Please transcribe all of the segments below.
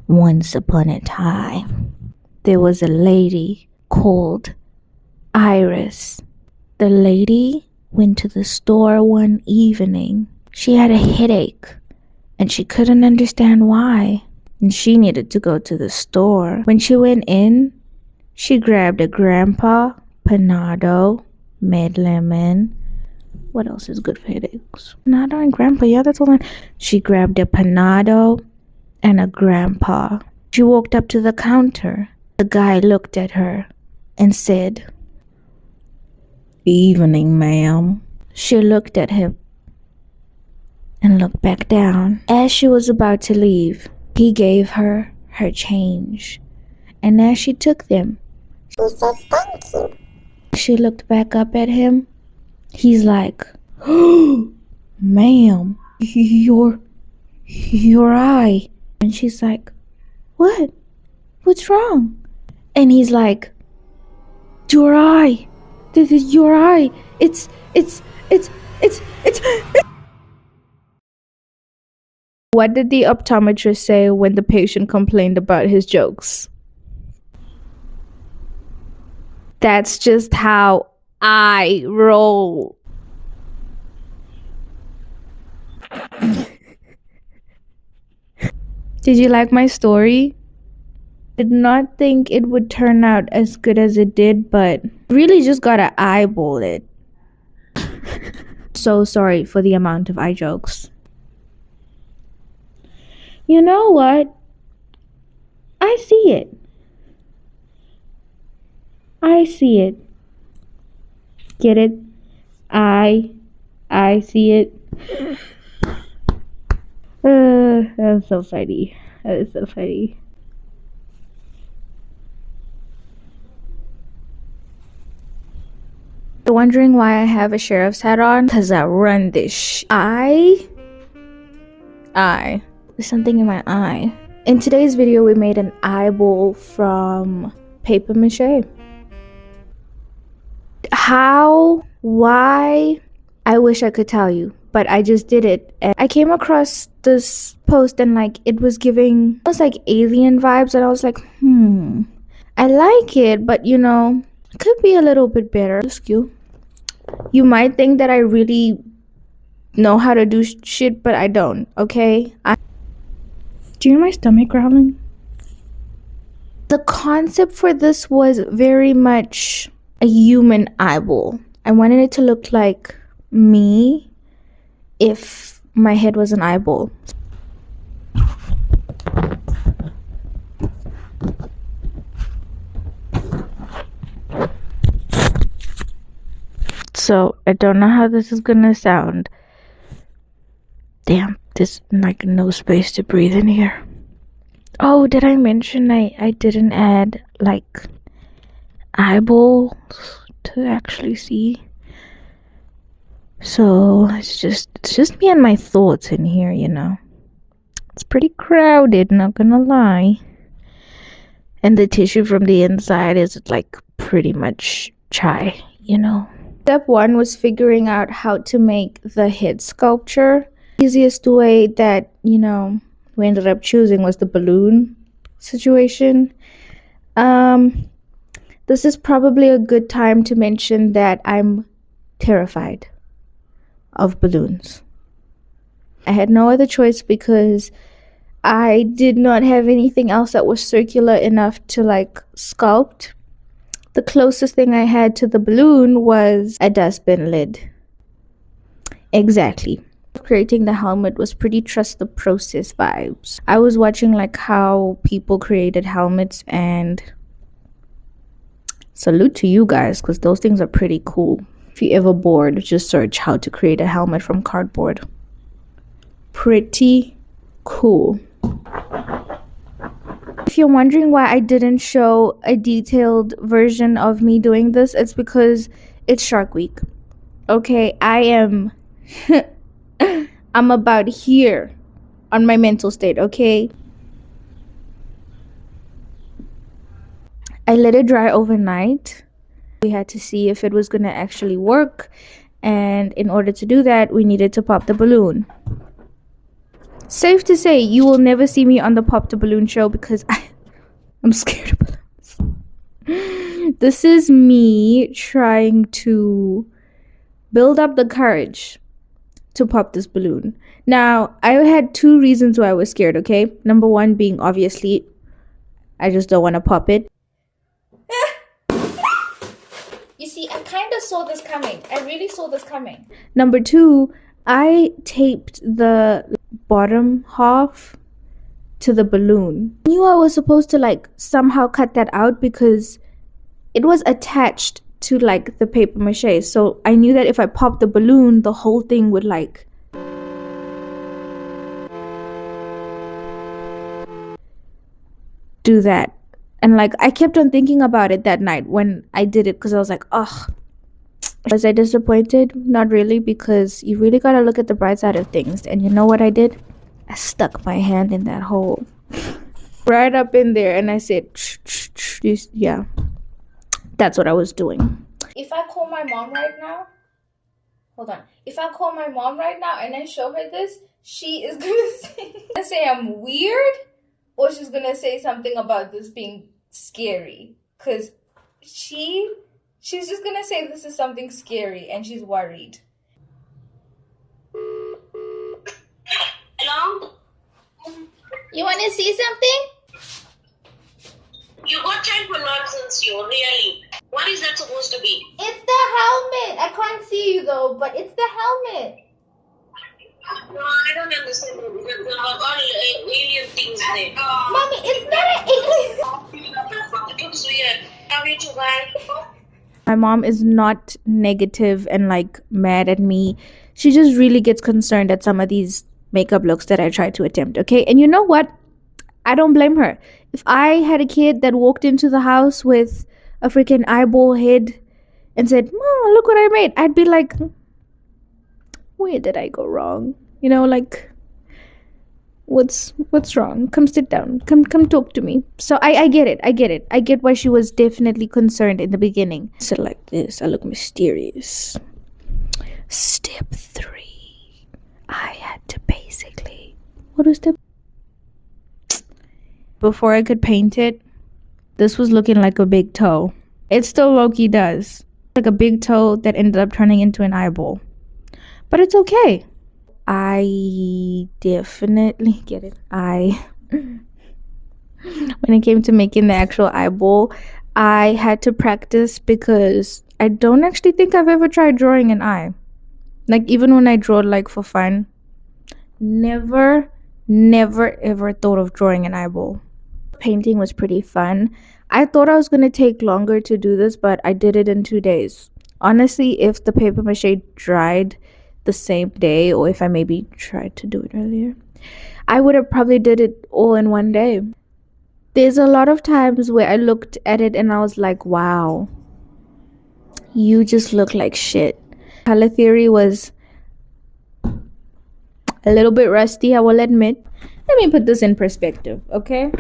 Once upon a time, there was a lady called Iris. The lady went to the store one evening. She had a headache and she couldn't understand why. And she needed to go to the store. When she went in, she grabbed a grandpa, Panado, Med Lemon. What else is good for headaches? Panado and grandpa, yeah, that's all. She grabbed a Panado and a grandpa. She walked up to the counter. The guy looked at her and said, "Evening, ma'am." She looked at him and looked back down. As she was about to leave, he gave her her change. And as she took them, she said, "Thank you." She looked back up at him. He's like, "Oh, ma'am, your eye." And she's like, "What? What's wrong?" And he's like, "Your eye. Your eye. It's. What did the optometrist say when the patient complained about his jokes? That's just how I roll. Did you like my story? Did not think it would turn out as good as it did, but really just gotta eyeball it. So sorry for the amount of eye jokes. You know what? I see it. I see it. Get it? I see it. That's so funny. That is so funny. You're wondering why I have a sheriff's hat on? Because I run this eye. There's something in my eye. In today's video, we made an eyeball from paper mache. How? Why? I wish I could tell you, but I just did it. And I came across this post and it was giving almost like alien vibes, and I was like, I like it, but it could be a little bit better. You might think that I really know how to do shit, but I don't, okay? Do you hear my stomach growling? The concept for this was very much a human eyeball. I wanted it to look like me if my head was an eyeball. So I don't know how this is gonna sound. Damn, there's no space to breathe in here. Oh, did I mention I didn't add eyeballs to actually see? So it's just me and my thoughts in here, It's pretty crowded, not gonna lie. And the tissue from the inside is pretty much chai, Step 1 was figuring out how to make the head sculpture. Easiest way that, we ended up choosing was the balloon situation. This is probably a good time to mention that I'm terrified of balloons. I had no other choice because I did not have anything else that was circular enough to sculpt. The closest thing I had to the balloon was a dustbin lid. Exactly. Creating the helmet was pretty trust the process vibes. I was watching how people created helmets, and salute to you guys because those things are pretty cool. If you're ever bored, just search how to create a helmet from cardboard. Pretty cool. If you're wondering why I didn't show a detailed version of me doing this, it's because it's Shark Week. Okay, I'm about here on my mental state, okay? I let it dry overnight. We had to see if it was going to actually work, and in order to do that, we needed to pop the balloon. Safe to say, you will never see me on the Pop the Balloon show because I'm scared of balloons. This is me trying to build up the courage to pop this balloon. Now, I had 2 reasons why I was scared, okay? Number 1 being obviously, I just don't want to pop it. You see, I kind of saw this coming. I really saw this coming. Number 2, I taped the bottom half to the balloon. I knew I was supposed to like somehow cut that out because it was attached to like the paper mache. So I knew that if I popped the balloon, the whole thing would like do that. And like I kept on thinking about it that night when I did it because I was like, oh, was I disappointed? Not really, because you really gotta look at the bright side of things. And you know what I did? I stuck my hand in that hole right up in there and I said, yeah, that's what I was doing. If I call my mom right now, hold on. If I call my mom right now and then show her this, she is gonna say I'm weird, or she's gonna say something about this being scary, because she's just gonna say this is something scary and she's worried. Hello? You want to see something? You got time for nonsense, you really. What is that supposed to be? It's the helmet. I can't see you though, but it's the helmet. No, I don't understand. There are all alien things there. Mommy, it's not an alien. It looks weird. Have you to buy? My mom is not negative and like mad at me. She just really gets concerned at some of these makeup looks that I try to attempt, okay? And you know what? I don't blame her. If I had a kid that walked into the house with a freaking eyeball head and said, "Mom, look what I made," I'd be like, where did I go wrong? You know, like, what's wrong? Come sit down. Come talk to me. So I get it. I get why she was definitely concerned in the beginning. So like this, I look mysterious. Step 3. I had to basically, what was the, before I could paint it, this was looking like a big toe. It still low-key does. Like a big toe that ended up turning into an eyeball. But it's okay. I definitely get it. When it came to making the actual eyeball, I had to practice because I don't actually think I've ever tried drawing an eye. Like even when I draw like for fun, never ever thought of drawing an eyeball. Painting was pretty fun. I thought I was going to take longer to do this, but I did it in 2 days. Honestly, if the paper mache dried the same day, or if I maybe tried to do it earlier, I would have probably did it all in 1 day. There's a lot of times where I looked at it and I was like, wow, you just look like shit. Color theory was a little bit rusty, I will admit. Let me put this in perspective, okay?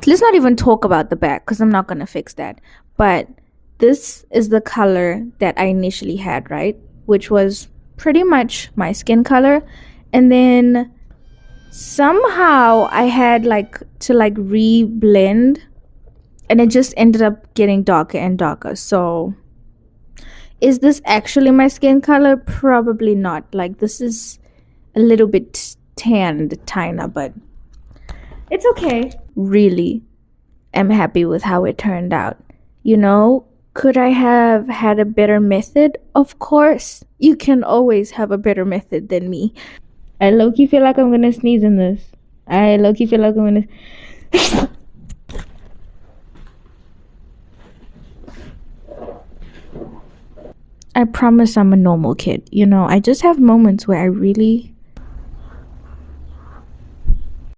Let's not even talk about the back because I'm not going to fix that. But this is the color that I initially had, right? Which was pretty much my skin color. And then somehow I had like to like re-blend, and it just ended up getting darker and darker. So is this actually my skin color? Probably not. Like this is a little bit tanned, Tina, but it's okay. Really am happy with how it turned out. You know, could I have had a better method? Of course. You can always have a better method than me. I low-key feel like I'm gonna sneeze in this. I low-key feel like I'm gonna... I promise I'm a normal kid. You know, I just have moments where I really